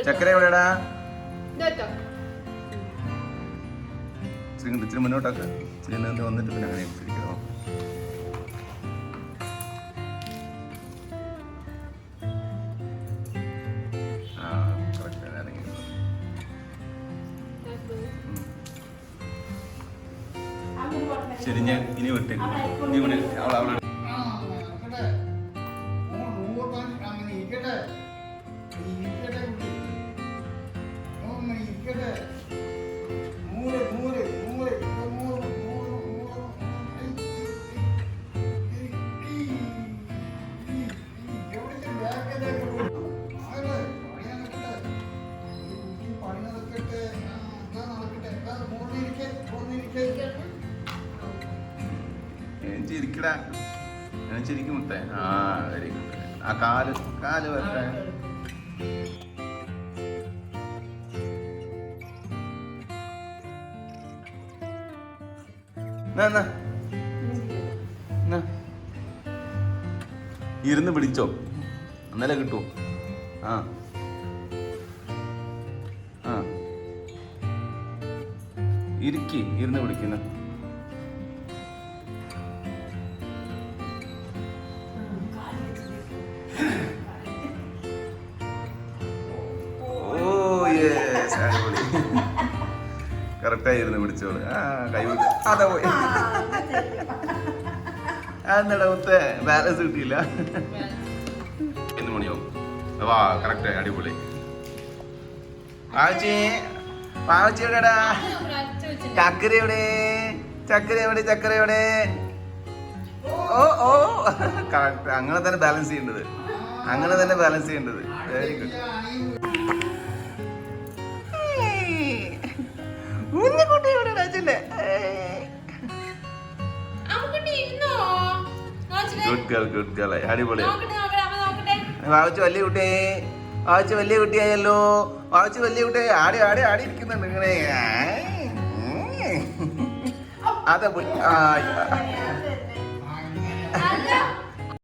ചക്കര എവിടെടാ? ഇച്ചിരി മുന്നോട്ടാക്ക. ഇച്ചിരി നിന്ന് വന്നിട്ട് പിന്നെ അങ്ങനെ പിടിക്കണോ? ശരി, ഞാൻ ഇനി വിട്ടേക്കും. നീ ഇവിടെ അവളെ ചിരിക്കടാ, ഞാൻ ചിരിക്കും മുത്തേ. ആ വെരി ഗുഡ്. ആ കാല് വരട്ടെ. ഇരുന്ന് പിടിച്ചോ, അന്നേരം കിട്ടൂ. ആ ആ ഇരുന്ന് പിടിക്കുന്ന. കറക്റ്റായി ഇരുന്ന് പിടിച്ചോളൂ. ആ കൈ അതാ പോയി. അതെന്താ മുത്തേ ബാലൻസ് കിട്ടിയില്ല. 1 മണിയാവും. വാ കറക്റ്റ്, അടിപൊളി. പാവച്ചിടാ. ചക്കര എവിടെ? ഓ കറക്റ്റ്. അങ്ങനെ തന്നെ ബാലൻസ് ചെയ്യേണ്ടത്. Very good. Good girl. അടിപൊളി. വാവച്ചു വലിയ കുട്ടിയായല്ലോ. വലിയ കുട്ടിയായി. ആടി ഇരിക്കുന്നുണ്ട് ഇങ്ങനെ. അതെ പോയി.